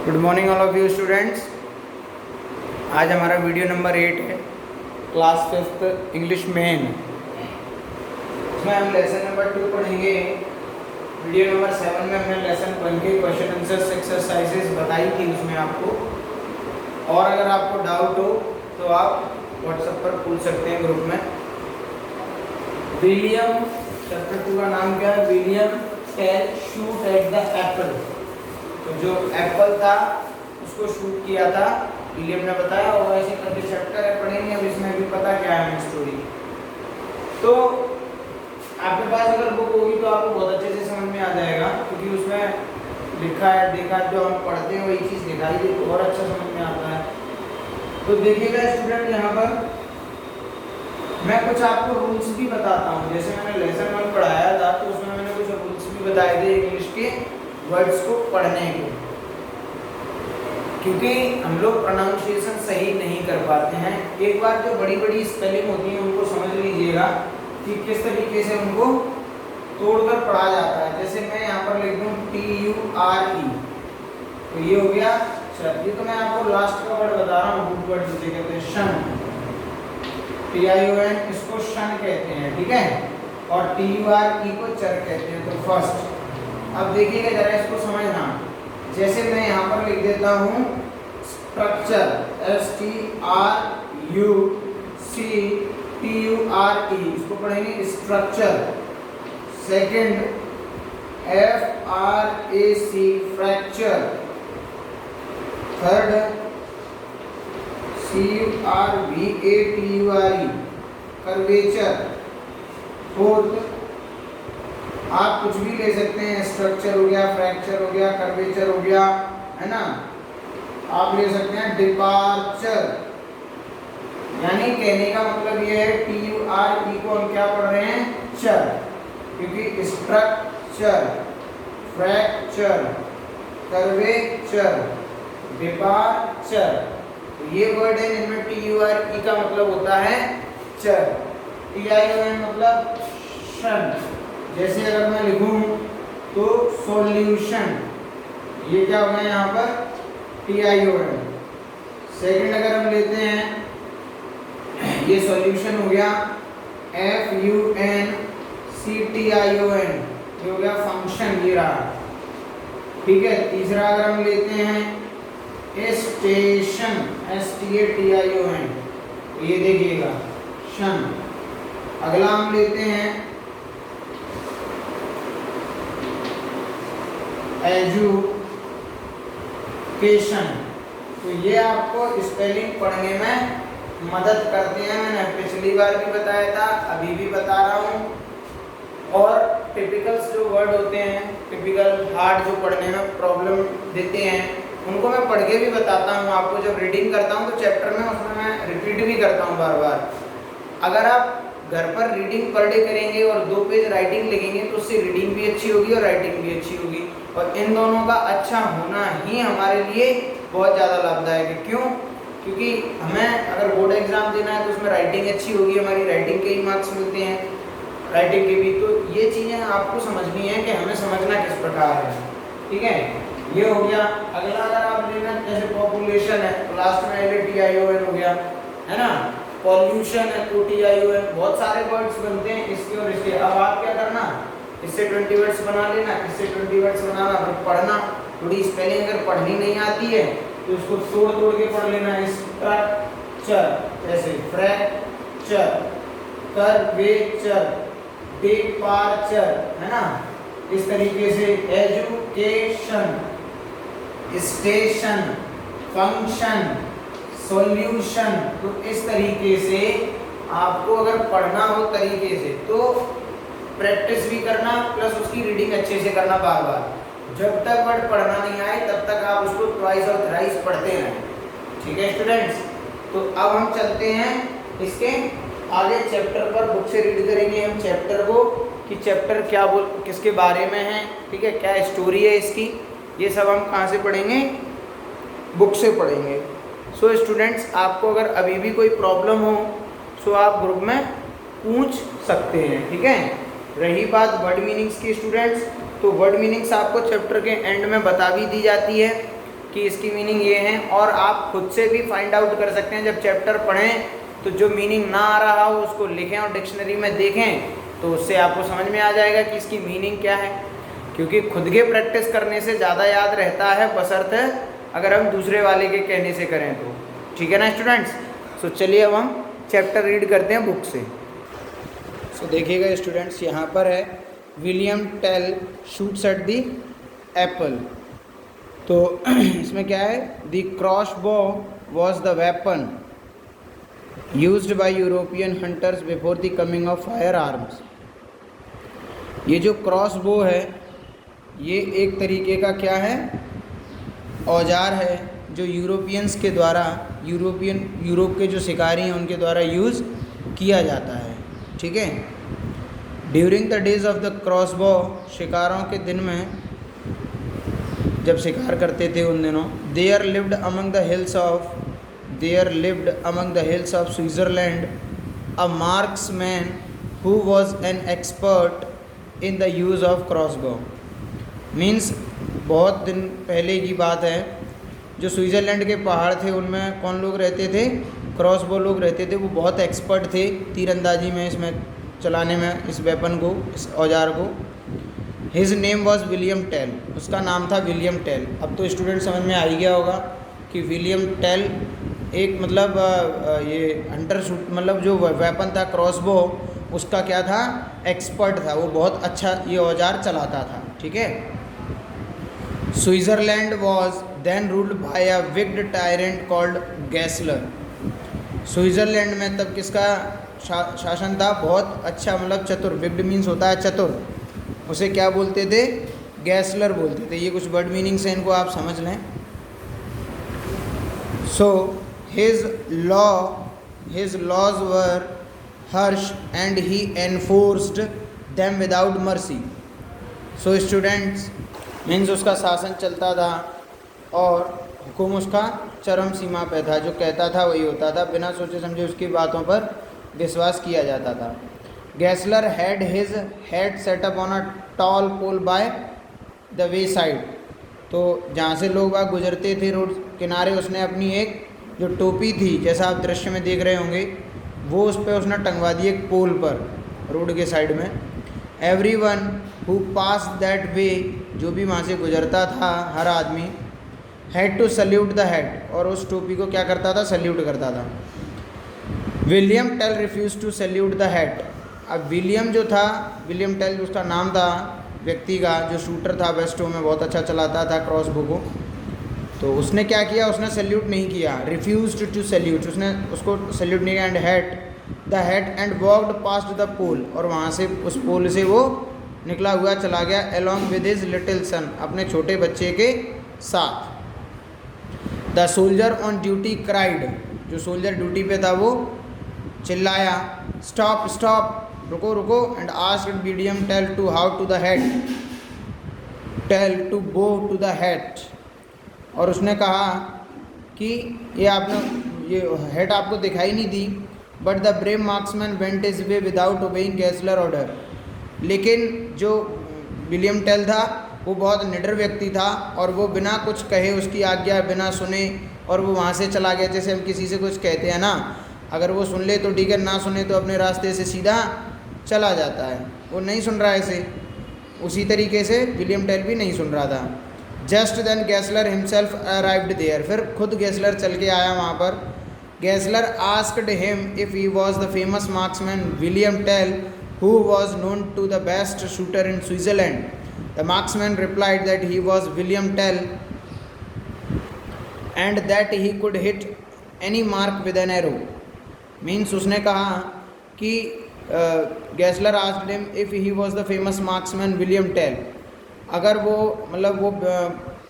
Good morning all of you students. आज हमारा video number 8 है, क्लास 5th इंग्लिश मेन। इसमें हम लेसन नंबर 2 पढ़ेंगे। वीडियो नंबर 7 में हमने लेसन 1 के क्वेश्चन आंसर्स एक्सरसाइजेस बताई थी उसमें आपको। और अगर आपको डाउट हो तो आप व्हाट्सएप पर पूछ सकते हैं ग्रुप में। विलियम, चैप्टर 2 का नाम क्या है? William Tell shoot at the apple. तो जो एप्पल था उसको शूट किया था विलियम ने बताया, और ऐसे करके चैप्टर है पढ़ेंगे। अब इसमें भी पता क्या है स्टोरी। तो आपके पास अगर बुक होगी तो आपको बहुत अच्छे से समझ में आ जाएगा, क्योंकि उसमें लिखा है, देखा, जो हम पढ़ते हैं वही चीज़ दिखाई दे तो और अच्छा समझ में आता है। तो देखिएगा स्टूडेंट, यहाँ पर मैं कुछ आपको रूल्स भी बताता हूँ। जैसे मैंने लेसन 1 पढ़ाया था तो उसमें मैंने कुछ रूल्स भी बताए थे इंग्लिश के वर्ड्स को पढ़ने के, क्योंकि हम लोग प्रोनाउंसिएशन सही नहीं कर पाते हैं। एक बार जो बड़ी बड़ी स्पेलिंग होती है उनको समझ लीजिएगा कि किस तरीके से उनको तोड़कर पढ़ा जाता है। जैसे मैं यहाँ पर लिख दूँ TURE, तो ये हो गया चर। ये तो मैं आपको लास्ट का वर्ड बता रहा हूँ, रूट वर्ड जिसे कहते हैं शन। TION इसको शन कहते हैं, ठीक है, और TURE को चर कहते हैं। तो फर्स्ट, अब देखिएगा जरा इसको समझना। जैसे मैं यहाँ पर लिख देता हूँ स्ट्रक्चर, STRUCTURE, इसको पढ़ेंगे structure. Second FRAC, fracture. Third CURVATURE, curvature. Fourth, आप कुछ भी ले सकते हैं, स्ट्रक्चर हो गया, फ्रैक्चर हो गया, कर्वेचर हो गया, है ना। आप ले सकते हैं डिपार्चर। यानी कहने का मतलब ये है TURE को हम क्या पढ़ रहे हैं? चर, क्योंकि स्ट्रक्चर, फ्रैक्चर, कर्वेचर, डिपार्चर, तो ये वर्ड है जिनमें TURE का मतलब होता है चर। TION मतलब शन। जैसे अगर मैं लिखूं तो सॉल्यूशन, ये क्या हो गया यहाँ पर? TION। सेकंड अगर हम लेते हैं, ये सॉल्यूशन हो गया FUNCTION, ये हो गया फंक्शन, ये रहा, ठीक है। तीसरा अगर हम लेते हैं स्टेशन, STATION, ये देखिएगा शन। अगला हम लेते हैं एजुकेशन, तो ये आपको स्पेलिंग पढ़ने में मदद करते हैं। मैंने पिछली बार भी बताया था, अभी भी बता रहा हूँ। और टिपिकल्स जो वर्ड होते हैं, टिपिकल हार्ड जो पढ़ने में प्रॉब्लम देते हैं, उनको मैं पढ़ के भी बताता हूँ आपको। जब रीडिंग करता हूँ तो चैप्टर में उसमें मैं रिपीट भी करता हूँ बार बार। अगर आप घर पर रीडिंग पर डे करेंगे और 2 पेज राइटिंग लिखेंगे तो उससे रीडिंग भी अच्छी होगी और राइटिंग भी अच्छी होगी। और इन दोनों का अच्छा होना ही हमारे लिए बहुत ज़्यादा लाभदायक है। क्यों? क्योंकि हमें अगर बोर्ड एग्जाम देना है तो उसमें राइटिंग अच्छी होगी, हमारी राइटिंग के ही मार्क्स मिलते हैं, राइटिंग के भी। तो ये चीज़ें आपको समझनी है कि हमें समझना किस प्रकार है, ठीक है। ये हो गया। अगला अगर आप लेना, जैसे पॉपुलेशन है तो लास्ट में TION हो गया, है ना। पॉल्यूशन है तो TION। बहुत सारे वर्ड्स बनते हैं इसके और इसके। अब आप क्या करना, इससे 20 वर्ड्स बना लेना, इससे 20 वर्ड्स बनाना, फिर पढ़ना। थोड़ी स्पेलिंग अगर पढ़नी नहीं आती है तो उसको तोड़ तोड़ के पढ़ लेना। स्ट्रक्चर, जैसे फ्रैक्चर, कर्वेचर, डिपार्चर, है ना। इस तरीके से एजुकेशन, स्टेशन, फंक्शन, सॉल्यूशन। तो इस तरीके से आपको अगर पढ़ना हो तरीके से तो प्रैक्टिस भी करना, प्लस उसकी रीडिंग अच्छे से करना बार बार। जब तक वर्ड पढ़ना नहीं आए तब तक आप उसको ट्वाइस और थ्राइस पढ़ते रहें, ठीक है स्टूडेंट्स। तो अब हम चलते हैं इसके आगे चैप्टर पर। बुक से रीड करेंगे हम चैप्टर को कि चैप्टर क्या किसके बारे में है, ठीक है, क्या स्टोरी है इसकी। ये सब हम कहाँ से पढ़ेंगे? बुक से पढ़ेंगे। सो स्टूडेंट्स, आपको अगर अभी भी कोई प्रॉब्लम हो सो आप ग्रुप में पूछ सकते हैं, ठीक है। रही बात वर्ड मीनिंग्स की स्टूडेंट्स, तो वर्ड मीनिंग्स आपको चैप्टर के एंड में बता भी दी जाती है। कि इसकी मीनिंग ये है, और आप खुद से भी फाइंड आउट कर सकते हैं। जब चैप्टर पढ़ें तो जो मीनिंग ना आ रहा हो उसको लिखें और डिक्शनरी में देखें, तो उससे आपको समझ में आ जाएगा कि इसकी मीनिंग क्या है। क्योंकि खुद के प्रैक्टिस करने से ज़्यादा याद रहता है, बशर्ते अगर हम दूसरे वाले के कहने से करें तो। ठीक है ना स्टूडेंट्स। सो चलिए अब हम चैप्टर रीड करते हैं बुक से। सो देखिएगा स्टूडेंट्स, यहाँ पर है William Tell shoots at the apple. तो इसमें क्या है, the cross bow was the weapon used by European hunters before the coming of fire arms. ये जो क्रॉस बो है ये एक तरीके का क्या है, औजार है जो यूरोपियंस के द्वारा, यूरोप के जो शिकारी हैं उनके द्वारा यूज़ किया जाता है। ठीक है। During the days of the cross बो, शिकारों के दिन में जब शिकार करते थे उन दिनों, there lived among the hills of Switzerland a marksman who was an expert in the use of cross bow. Means बहुत दिन पहले की बात है, जो स्विट्ज़रलैंड के पहाड़ थे उनमें कौन लोग रहते थे, क्रॉस बो लोग रहते थे। वो बहुत एक्सपर्ट थे तीरंदाजी में, इसमें चलाने में, इस वेपन को, इस औजार को। His name was William Tell, उसका नाम था विलियम टेल। अब तो स्टूडेंट समझ में आ ही गया होगा कि विलियम टेल एक मतलब ये हंटर शूट, मतलब जो वेपन था क्रॉस बो, उसका क्या था, एक्सपर्ट था, वो बहुत अच्छा ये औजार चलाता था। ठीक है। Switzerland was then ruled by a wigged tyrant called Gessler. Switzerland में तब किसका शासन था, बहुत अच्छा, मतलब चतुर, विग्ड मीन्स होता है चतुर, उसे क्या बोलते थे, गैसलर बोलते थे। ये कुछ वर्ड मीनिंग्स हैं, इनको आप समझ लें। So his laws were harsh and he enforced them without mercy. So students, means उसका शासन चलता था और हुक्म उसका चरम सीमा पे था, जो कहता था वही होता था, बिना सोचे समझे उसकी बातों पर विश्वास किया जाता था। Gessler had his head set up on a tall pole by the wayside. तो जहाँ से लोग वहाँ गुजरते थे रोड किनारे, उसने अपनी एक जो टोपी थी, जैसा आप दृश्य में देख रहे होंगे, वो उस पर उसने टंगवा दी एक पोल पर, रोड के साइड में। Everyone who pass that way, जो भी वहाँ से गुजरता था, हर आदमी, had to salute the head, और उस टोपी को क्या करता था, सल्यूट करता था। William Tell refuse to salute the head. अब विलियम जो था, विलियम टेल उसका नाम था व्यक्ति का, जो शूटर था, वेस्टो में बहुत अच्छा चलाता था क्रॉस बो को, तो उसने क्या किया, उसने सल्यूट नहीं किया, रिफ्यूज टू सल्यूट, उसने उसको सल्यूट नहीं किया। And had and walked past the pole, और वहाँ से उस पोल से वो निकला हुआ चला गया, along with his little son, अपने छोटे बच्चे के साथ। The soldier on duty cried, जो सोल्जर ड्यूटी पे था वो चिल्लाया, स्टॉप स्टॉप, रुको रुको। And asked William Tell to bow to the head, Tell to go to the head, और उसने कहा कि ये आपने, ये हेड आपको दिखाई नहीं दी। But the brave marksman went his way without obeying Gessler order. लेकिन जो विलियम टेल था वो बहुत निडर व्यक्ति था, और वो बिना कुछ कहे, उसकी आज्ञा बिना सुने, और वो वहाँ से चला गया। जैसे हम किसी से कुछ कहते हैं ना, अगर वो सुन ले तो ठीक है, ना सुने तो अपने रास्ते से सीधा चला जाता है, वो नहीं सुन रहा है ऐसे। उसी तरीके से विलियम टेल भी नहीं सुन रहा था। Just then गैसलर himself arrived there, फिर खुद गैसलर चल के आया वहाँ पर। गैसलर asked him if he was the famous marksman William Tell who was known to the best shooter in Switzerland. The marksman replied that he was William Tell and that he could hit any mark with an arrow. Means उसने कहा कि गैसलर asked him if he was the famous marksman William Tell, अगर वो मतलब वो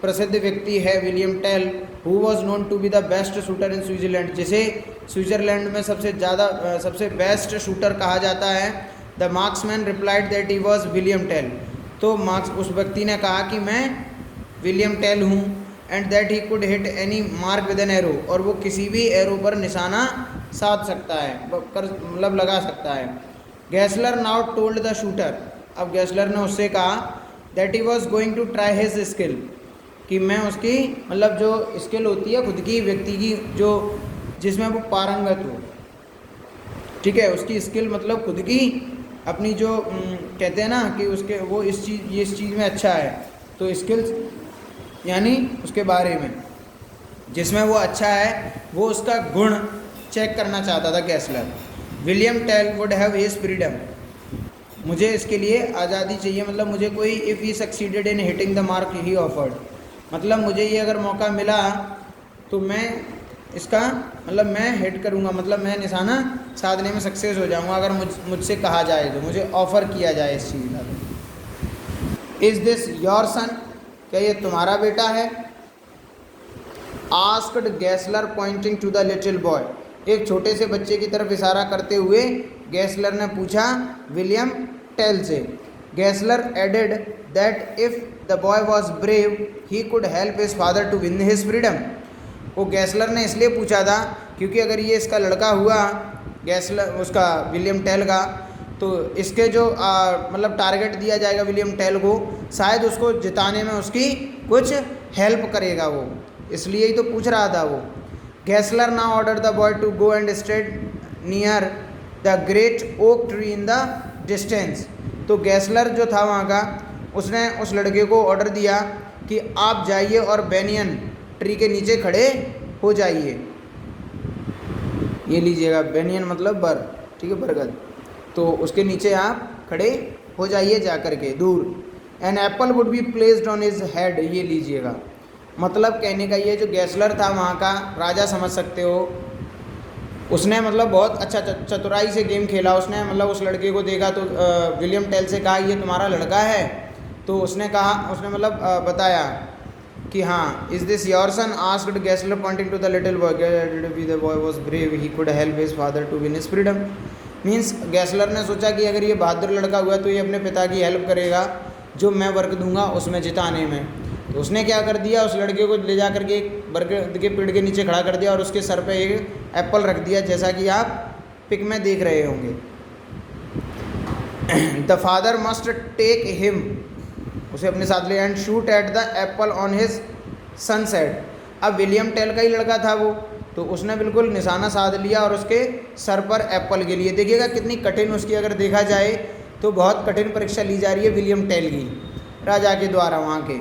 प्रसिद्ध व्यक्ति है William Tell, who was known to be the best shooter in Switzerland, जिसे स्विट्ज़रलैंड में सबसे बेस्ट शूटर कहा जाता है। The marksman replied that he was William Tell, तो मार्क्स उस व्यक्ति ने कहा कि मैं विलियम टेल हूँ। And that he could hit any mark with an arrow, और वो किसी भी एरो पर निशाना साध सकता है, मतलब लगा सकता है। Gessler now told the shooter, अब गैसलर ने उससे कहा that he was going to try his skill, कि मैं उसकी मतलब जो स्किल होती है खुद की व्यक्ति की जो जिसमें वो पारंगत हो, ठीक है, उसकी स्किल मतलब खुद की अपनी जो कहते हैं ना कि उसके वो इस चीज़ में अच्छा है, तो स्किल्स यानी उसके बारे में जिसमें वो अच्छा है वो उसका गुण चेक करना चाहता था Gessler. William Tell would have his freedom, मुझे इसके लिए आज़ादी चाहिए, मतलब मुझे कोई if he succeeded in hitting the mark he offered, मतलब मुझे ये अगर मौका मिला तो मैं इसका मतलब मैं हिट करूँगा, मतलब मैं निशाना साधने में सक्सेस हो जाऊँगा अगर मुझसे कहा जाए तो, मुझे ऑफ़र किया जाए इस चीज़ का। इज़ दिस योर सन, क्या ये तुम्हारा बेटा है? Asked Gessler pointing to the little boy, एक छोटे से बच्चे की तरफ इशारा करते हुए गैसलर ने पूछा विलियम टेल से। Gessler added that if the boy was brave he could help his father to win his freedom, वो गैसलर ने इसलिए पूछा था क्योंकि अगर ये इसका लड़का हुआ गैसलर उसका विलियम टेल का, तो इसके जो मतलब टारगेट दिया जाएगा विलियम टेल को, शायद उसको जिताने में उसकी कुछ हेल्प करेगा वो, इसलिए ही तो पूछ रहा था वो। Gessler now order the boy to go and stand near the great oak tree in the distance, तो गैसलर जो था वहाँ का उसने उस लड़के को ऑर्डर दिया कि आप जाइए और बेनियन ट्री के नीचे खड़े हो जाइए, ये लीजिएगा बेनियन मतलब बर, ठीक है, बरगद, तो उसके नीचे आप खड़े हो जाइए जा कर के दूर। An apple would be placed on his head, ये लीजिएगा, मतलब कहने का ये जो गैसलर था वहाँ का राजा समझ सकते हो, उसने मतलब बहुत अच्छा चतुराई से गेम खेला उसने, मतलब उस लड़के को देखा तो विलियम टेल से कहा ये तुम्हारा लड़का है, तो उसने कहा उसने मतलब बताया कि हाँ is this your son, asked Gessler pointing to the little boy, the boy was brave he could help his father to win his freedom. Means Gessler ने सोचा कि अगर ये बहादुर लड़का हुआ तो ये अपने पिता की हेल्प करेगा जो मैं वर्क दूंगा उसमें जिताने में, तो उसने क्या कर दिया, उस लड़के को ले जा करके एक बरगद के पेड़ के नीचे खड़ा कर दिया और उसके सर पे एक एप्पल रख दिया, जैसा कि आप पिक में देख रहे होंगे। The father must take him, उसे अपने साथ ले, and shoot at the apple on his sunset. अब विलियम टेल का ही लड़का था वो, तो उसने बिल्कुल निशाना साध लिया और उसके सर पर एप्पल के लिए, देखिएगा कितनी कठिन उसकी अगर देखा जाए तो बहुत कठिन परीक्षा ली जा रही है विलियम टेल की राजा के द्वारा वहाँ के,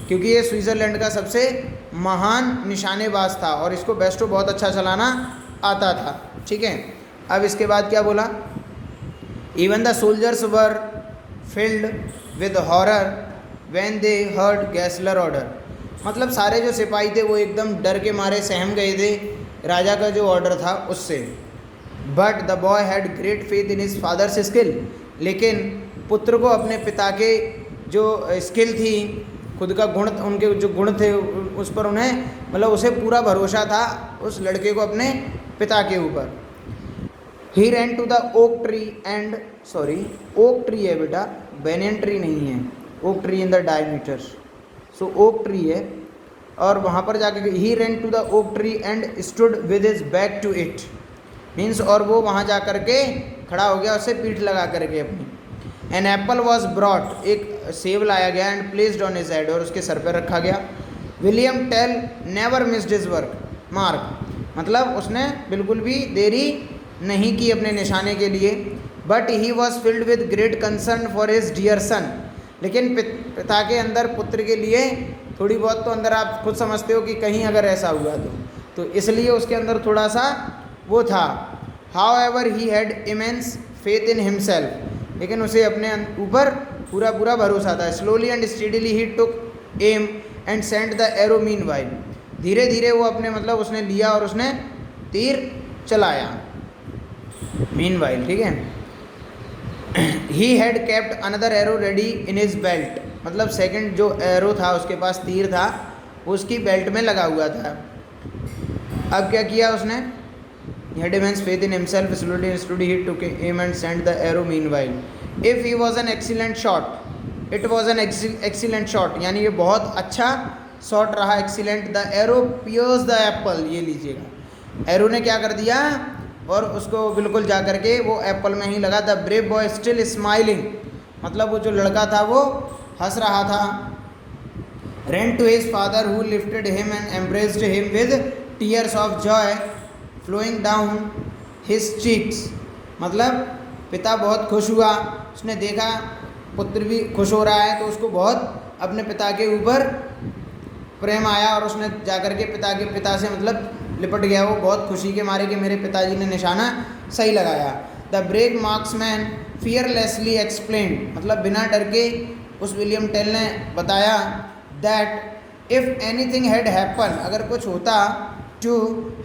क्योंकि ये स्विट्ज़रलैंड का सबसे महान निशानेबाज था और इसको बेस्टो बहुत अच्छा चलाना आता था, ठीक है। अब इसके बाद क्या बोला, even the soldiers were filled with horror when they heard Gessler order, मतलब सारे जो सिपाही थे वो एकदम डर के मारे सहम गए थे राजा का जो ऑर्डर था उससे। But the boy had great faith in his father's skill, लेकिन पुत्र को अपने पिता के जो स्किल थी, खुद का गुण, उनके जो गुण थे उस पर उन्हें मतलब उसे पूरा भरोसा था उस लड़के को अपने पिता के ऊपर। He ran to the oak tree and, sorry oak tree है बेटा, बेनियन ट्री नहीं है, oak tree in the diameters, so oak tree है, और वहाँ पर जाके he ran to the oak tree and stood with his back to it, means और वो वहाँ जा कर के खड़ा हो गया उससे पीठ लगा करके अपनी। एन एप्पल वॉज ब्रॉट, एक सेब लाया गया, and placed on his head, और उसके सर पर रखा गया। William Tell never missed his mark, मतलब उसने बिल्कुल भी देरी नहीं की अपने निशाने के लिए। But he was filled with great concern for his dear son, लेकिन पिता के अंदर पुत्र के लिए थोड़ी बहुत तो अंदर आप खुद समझते हो कि कहीं अगर ऐसा हुआ तो इसलिए उसके अंदर थोड़ा सा वो था। However he had immense faith in himself, लेकिन उसे अपने ऊपर पूरा पूरा भरोसा था। Slowly and steadily he took aim and sent the arrow meanwhile, धीरे धीरे वो अपने मतलब उसने लिया और उसने तीर चलाया मीन वाइल, ठीक है। He had kept another arrow ready in his belt, मतलब सेकंड जो एरो था उसके पास तीर था वो उसकी बेल्ट में लगा हुआ था। अब क्या किया उसने, he had immense faith in himself, slowly and slowly he took aim and sent the arrow meanwhile. If he was an excellent shot, it was an excellent shot, यानी ये बहुत अच्छा शॉट रहा, excellent. The arrow pierced the apple, ये लीजिएगा, arrow ने क्या कर दिया और उसको बिल्कुल जा कर के वो एप्पल में ही लगा। The brave boy still smiling, मतलब वो जो लड़का था वो हंस रहा था। ran to his father who lifted him and embraced him with tears of joy flowing down his cheeks। मतलब पिता बहुत खुश हुआ, उसने देखा पुत्र भी खुश हो रहा है तो उसको बहुत अपने पिता के ऊपर प्रेम आया और उसने जाकर के पिता से मतलब लिपट गया वो बहुत खुशी के मारे कि मेरे पिताजी ने निशाना सही लगाया। The brave marksman fearlessly explained, मतलब बिना डर के उस विलियम टेल ने बताया that if anything had happen, अगर कुछ होता टू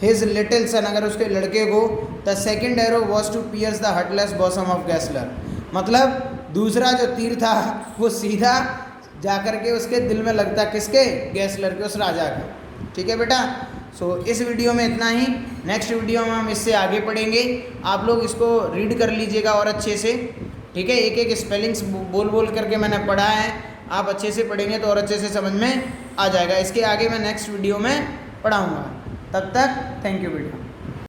हिज लिटिल सन, अगर उसके लड़के को, the second arrow was to pierce the heartless bosom of Gessler, मतलब दूसरा जो तीर था वो सीधा जाकर के उसके दिल में लगता, किसके, गैसलर के, उस राजा के। ठीक है बेटा, सो इस वीडियो में इतना ही। नेक्स्ट वीडियो में हम इससे आगे पढ़ेंगे, आप लोग इसको रीड कर लीजिएगा और अच्छे से। ठीक है, एक एक स्पेलिंग्स बोल बोल करके मैंने पढ़ा है, आप अच्छे से पढ़ेंगे तो और अच्छे से समझ में आ जाएगा। इसके आगे मैं नेक्स्ट वीडियो में पढ़ाऊँगा। तब तक थैंक यू बेटा।